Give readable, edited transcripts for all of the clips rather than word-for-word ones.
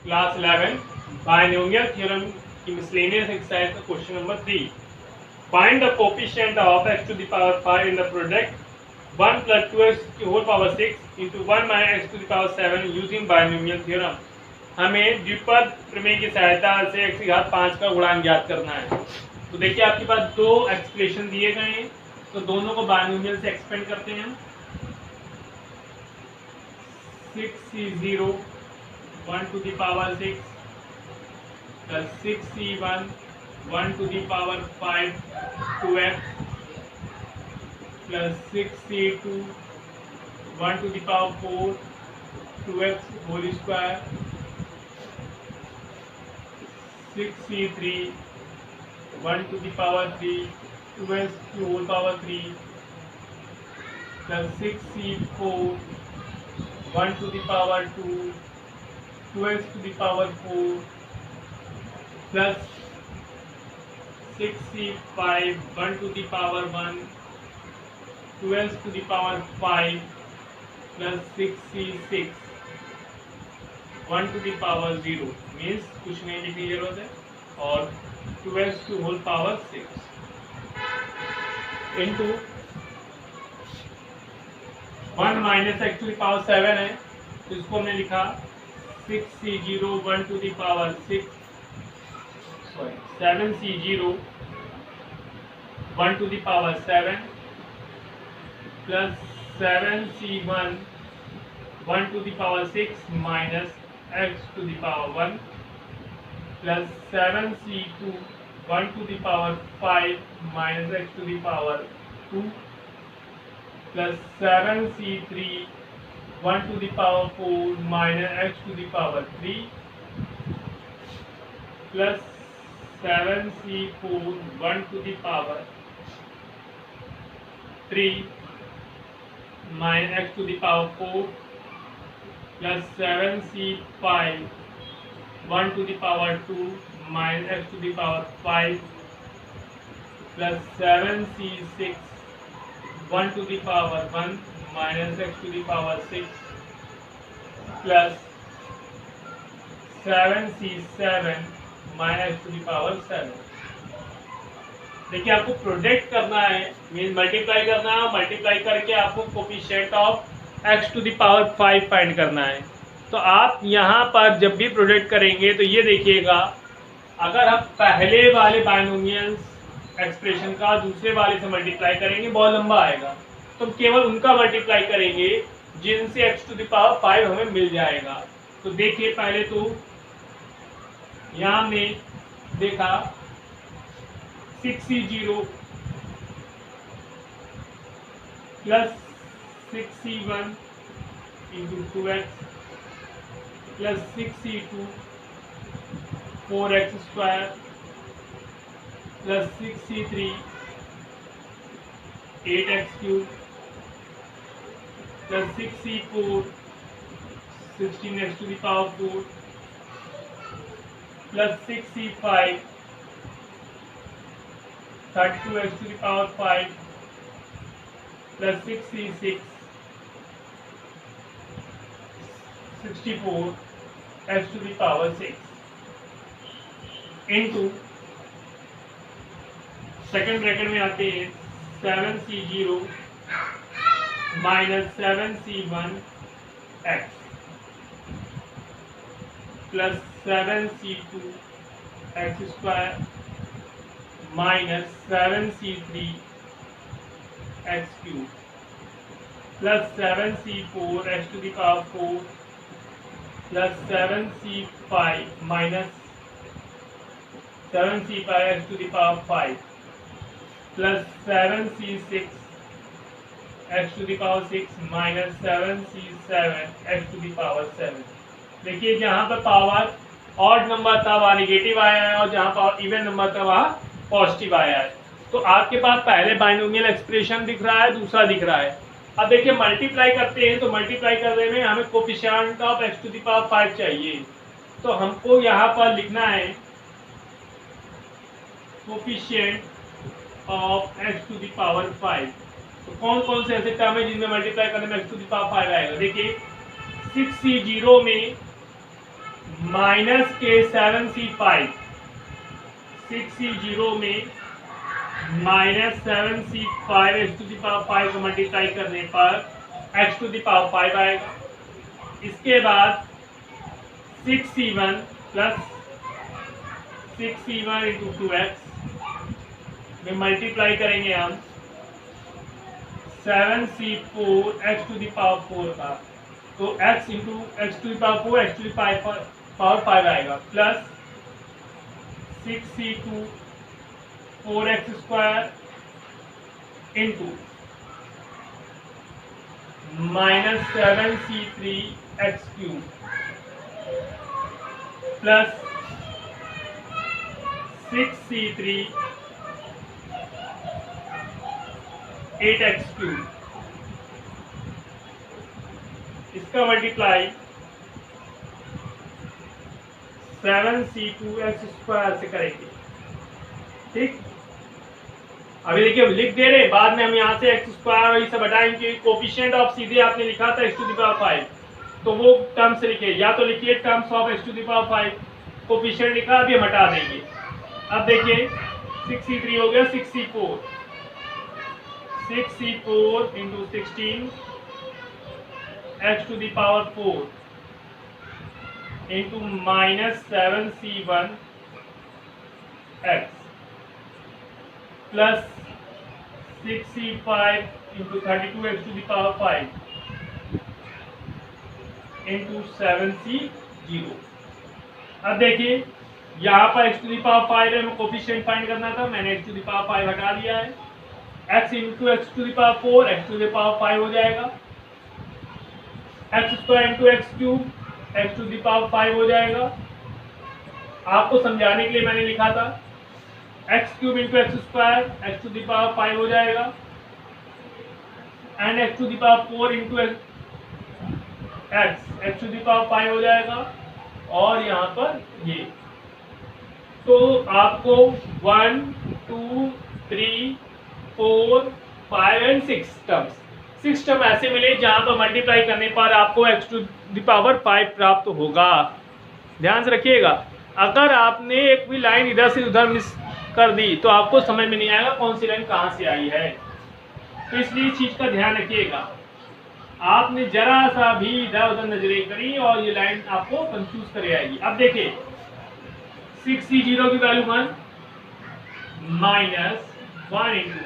Class 11 binomial theorem की miscellaneous exercise का question number 3। Find the coefficient of x to the power 5 in the product 1 plus 2x की whole power 6 into 1 minus x to the power 7 using binomial theorem. हमें द्विपद प्रमेय की सहायता से x की घात 5 का गुणांक ज्ञात करना है। तो देखिए आपके पास दो एक्सप्रेशन दिए गए हैं, तो दोनों को बायनोमियल से एक्सपेंड करते हैं। 6c0 1 to the power 6 plus 6c1 1 to the power 5 2x plus 6c2 1 to the power 4 2x whole square 6c3 1 to the power 3 2x to whole power 3 plus 6c4 1 to the power 2 2x to the power 4 plus 6c5 1 to the power 1 2x to the power 5 plus 6c6 1 to the power 0 means कुछ नहीं लिखने की जरूरत है, और 2x to whole power 6 into 1 minus x to the power 7 है, तो इसको हमने लिखा 6c0 1 to the power 6 7c0 1 to the power 7 plus 7c1 1 to the power 6 minus x to the power 1 plus 7c2 1 to the power 5 minus x to the power 2 plus 7c3 1 to the power 4 minus x to the power 3 plus 7c4 1 to the power 3 minus x to the power 4 plus 7c5 1 to the power 2 minus x to the power 5 plus 7c6 1 to the power 1 minus x to the power 6 plus 7c7 minus x to the power 7। देखिए आपको product करना है, mean multiply करना है, multiply करके आपको coefficient of x to the power 5 find करना है। तो आप यहाँ पर जब भी प्रोडक्ट करेंगे तो ये देखिएगा, अगर हम पहले वाले बायनोमियल्स एक्सप्रेशन का दूसरे वाले से मल्टीप्लाई करेंगे बहुत लंबा आएगा, तो हम केवल उनका मल्टीप्लाई करेंगे जिनसे x टू द पावर 5 हमें मिल जाएगा। तो देखिए पहले तो यहाँ हमने देखा 6c0 plus 6c1 into 2x plus 6c2 4x square plus 6c3 8x cube plus 6c4 16x to the power 4 plus 6c5 32x to the power 5 plus 6c6 64 x to the power 6 into second bracket में आते हैं 7c0 minus 7c1 x plus 7c2 x square minus 7c3 x cube plus 7c4 x to the power 4 plus 7c5 minus 7c5 x to the power 5 plus 7c6 x to the power 6 minus 7c7 x to the power 7। देखिए जहाँ पर power odd number था वहाँ negative आया है, और जहाँ पर इवन नंबर था वहाँ पॉजिटिव आया है। तो आपके पास पहले बायनोमियल एक्सप्रेशन दिख रहा है, दूसरा दिख रहा है। अब देखिए मल्टीप्लाई करते हैं, तो मल्टीप्लाई करने में हमें coefficient of x to the power 5 चाहिए, तो हमको यहाँ पर लिखना है coefficient of x to the power 5। तो कौन कौन से ऐसे टर्म है जिनमें मल्टीप्लाई करने में x टू द पावर 5 आएगा? देखिए 6c0 में माइनस के 7c5 6c0 में -7c5 x to the power 5 को मल्टीप्लाई करने पर x टू द पावर 5 आएगा। इसके बाद 6c1 plus 6c1 into 2x में मल्टीप्लाई करेंगे हम 7c4 x to the power 4 का, तो x into x to the power 4 x to the power 5 आएगा, plus 6c2 4x square into -7c3 x cube plus 6c3 8x cube. इसका multiply 7c2 x square से करेंगे। ठीक, अभी देखिए लिख दे रहे, बाद में हम यहाँ से एक्स स्क्वायर वही सब हटाएंगे। कोफिशिएंट ऑफ सीधे आपने लिखा था एक्स टू द पावर 5, तो वो टर्म से लिखिए, या तो लिखिए terms of x to the power 5, coefficient लिखा अभी हम हटा देंगे। अब देखिए 6c3 हो गया 6c4 into 16 x to the power 4 into -7c1 x plus 6c5 into 32 x to the power 5 into 7c0। अब देखिए यहाँ पर एक्स टू द पावर 5 है, हमें कोफिशिएंट फाइंड करना था, मैंने एक्स टू द पावर 5 हटा दिया है। x into x to the power 4 x to the power 5 हो जाएगा, x square into x cube x to the power 5 हो जाएगा। आपको समझाने के लिए मैंने लिखा था x cube into x square x to the power 5 हो जाएगा, and x to the power 4 into x to the power 5 हो जाएगा, और यहाँ पर ये। तो आपको 1 2 3 4 5 एंड 6 टर्म ऐसे मिले जहां पर मल्टीप्लाई करने पर आपको x टू द पावर 5 प्राप्त होगा। ध्यान से रखिएगा, अगर आपने एक भी लाइन इधर से उधर मिस कर दी तो आपको समझ में नहीं आएगा कौन सी लाइन कहां से आई है, तो इसलिए इस चीज का ध्यान रखिएगा। आपने जरा सा भी इधर उधर नजरें करी और ये लाइन आपको कंफ्यूज कर आएगी। अब देखिए 6c0 की value 1 -1 into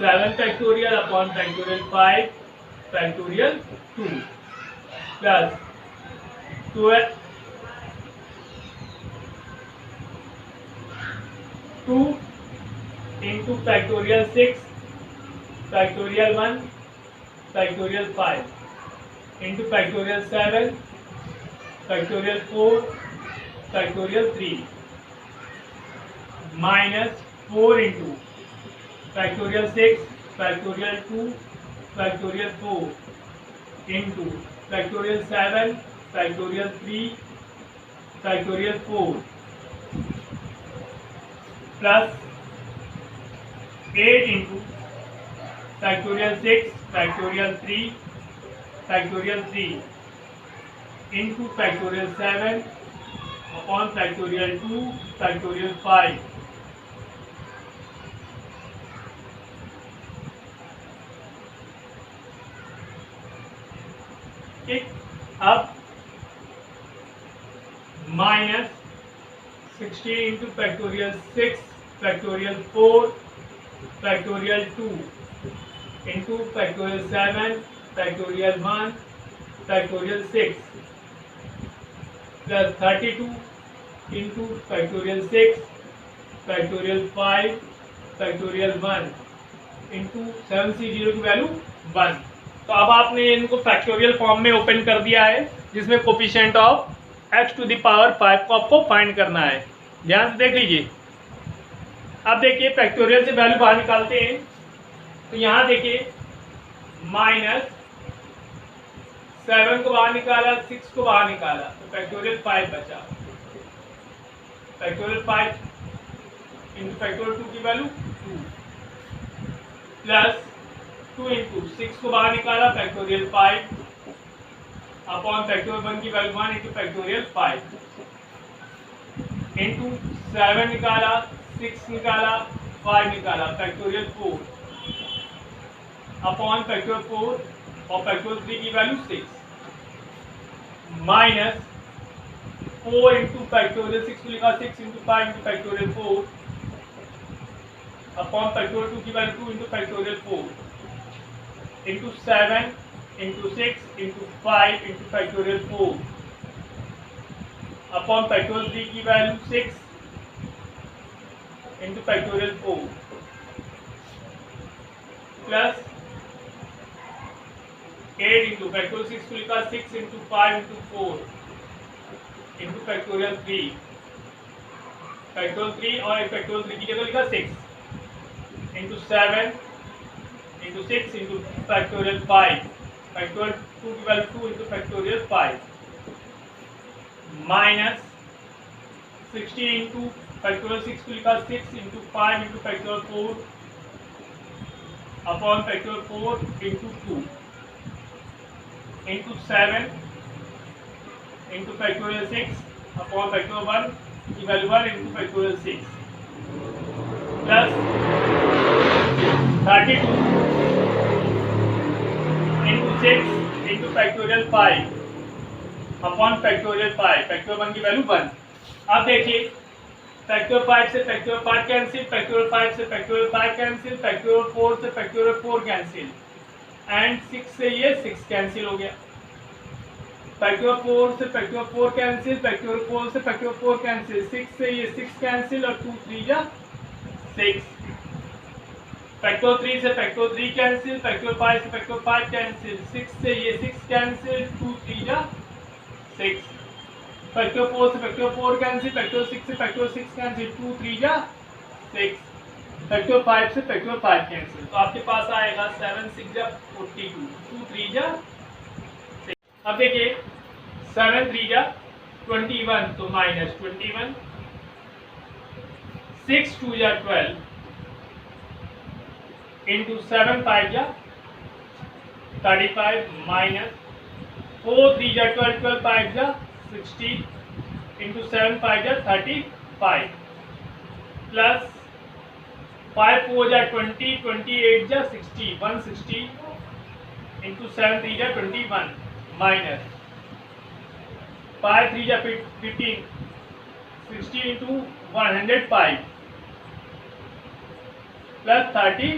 7 factorial upon factorial 5 factorial 2 plus 2 into factorial 6 factorial 1 factorial 5 into factorial 7 factorial 4 factorial 3 -4 into factorial 6 factorial 2 factorial 4 into factorial 7 factorial 3 factorial 4 plus 8 into factorial 6 factorial 3 factorial 3 into factorial 7 upon factorial 2 factorial 5 ठीक। अब -16 into factorial 6 factorial 4 factorial 2 into factorial 7 factorial 1 factorial 6 plus 32 into factorial 6 factorial 5 factorial 1 into 7c0 की value 1। तो अब आपने इनको factorial form में open कर दिया है, जिसमें coefficient of x to the power 5 को आपको फाइंड करना है। ध्यान से देख लीजिए। अब देखिए फैक्टोरियल से वैल्यू बाहर निकालते हैं, तो यहाँ देखिए -7 को बाहर निकाला, 6 को बाहर निकाला, तो फैक्टोरियल 5 बचा। फैक्टोरियल 5 इंटू फैक्टोरियल 2 की वैल्यू 2 प्लस 2 इंटू 6 को बाहर निकाला, फैक्टोरियल 5 अपॉन फैक्टोरियल 1 की वैल्यू 1 इंटू फैक्टोरियल 5 इंटू 7 निकाला, 6 निकाला, 5 निकाला, फैक्टोरियल 4 अपॉन फैक्टोरियल 4 और फैक्टोरियल 3 की वैल्यू 6 माइनस 4 इंटू फैक्टोरियल 6 को लिखा 6 into 5 into factorial 4 upon factorial 2 की value 2 into factorial 4 into 7 into 6 into 5 into factorial 4 upon factorial 3 की value 6 into factorial 4 plus 8 into factorial 6 को लिखा 6 इंटू 5 इंटू 4 इंटू फैक्टोरियल 3 और factorial 3 की जगह लिखा 6 into 7 into 6 into factorial 5 factorial 2 की value 2 into factorial 5 minus 60 into factorial 6 को लिखा 6 into 5 into factorial 4 upon factorial 4 into 2 into 7 into factorial 6 upon factorial 1 की value 1 into factorial 6 plus 32 into 6 into factorial 5 upon factorial 5 factorial 1 की value 1। अब देखिए factorial 5 से factorial 5 cancel, factorial 5 से factorial 5 cancel, factorial 4 से factorial 4 cancel and 6 से ये 6 cancel हो गया। फैक्टोरियल 4 से फैक्टोरियल 4 कैंसिल, फैक्टोरियल 4 से फैक्टोरियल 4 कैंसिल, 6 से ये 6 कैंसिल और 2 3 जा 6। फैक्टोरियल 3 से फैक्टोरियल 3 कैंसिल, फैक्टोरियल 5 से फैक्टोरियल 5 कैंसिल, 6 से ये 6 कैंसिल, 2 3 जा 6। फैक्टोरियल 4 से फैक्टोरियल 4 कैंसिल, फैक्टोरियल 6 से फैक्टोरियल 6 कैंसिल, 2 3 जा 6। फैक्टोरियल 5 से फैक्टोरियल 5 कैंसिल, तो आपके पास आएगा 7 6 जा 42, 2 3 जा 6। अब देखिए 7 3 जा 21 तो माइनस 21, 6 2 जा 12 इंटू 7 5 जा 35 माइनस 4 3 जा 12 12 5 जा 60 इंटू 7 5 जा 35 प्लस 5 4 जा 20 28 जा 60 160 इंटू 7 3 जा 21 माइनस 5 3 जा 15 60 इंटू 105 प्लस 32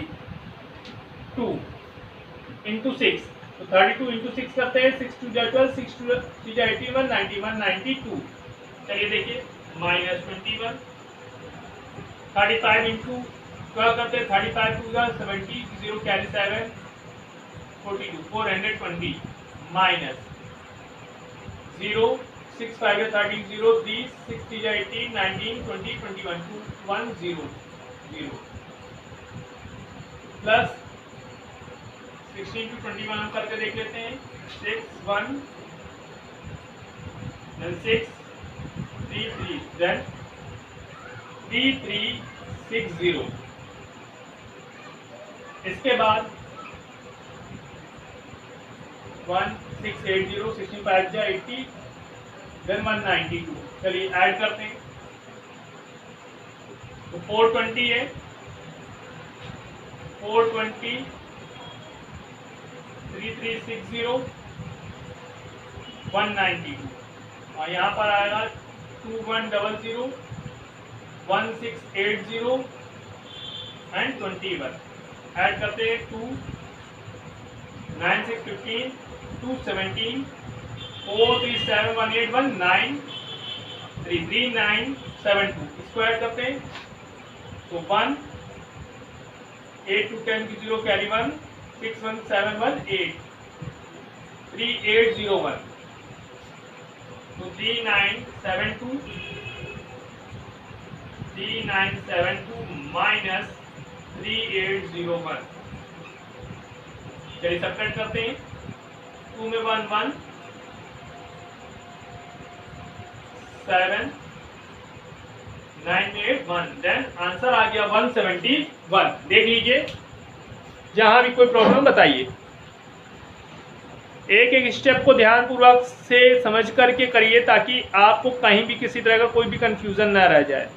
इंटू 6 तो 32 इंटू 6 करते हैं 6 2 जा 12 6 2 3 जा 81 91 92। चलिए देखिए माइनस 21 35 इंटू 12 करते हैं 35 2 जा 70 0 कैरी 7 42 420 माइनस 0 6 5 जा 13 0 3 6 3 जा 18 19 20 21 2 1 0 0 प्लस 16 to 21 हम करके देख लेते हैं 6 1 then 6 3 3 then 3 3 6 0। इसके बाद 1 6 8 0 65 जा 80 then 192। चलिए ऐड करते हैं तो 420 है 420 3360 192 और यहाँ पर आएगा 2100 1680 एंड 21। ऐड करते हैं 2 9 6 15 2 17 4 3 7 1 8 1 9 3 3 9 7 2 इसको ऐड करते हैं तो 1 8 2 10 की 0 कैरी 1 6 1 7 1 8 3 8 0 1 तो 3 9 7 2 3 9 7 2 माइनस 3 8 0 1। चलिए सब्ट्रैक्ट करते हैं 2 में 1 1 7 9 में 8 1 देन आंसर आ गया 171। देख लीजिए जहां भी कोई प्रॉब्लम बताइए। एक एक स्टेप को ध्यानपूर्वक से समझ करके करिए ताकि आपको कहीं भी किसी तरह का कोई भी कंफ्यूजन ना रह जाए।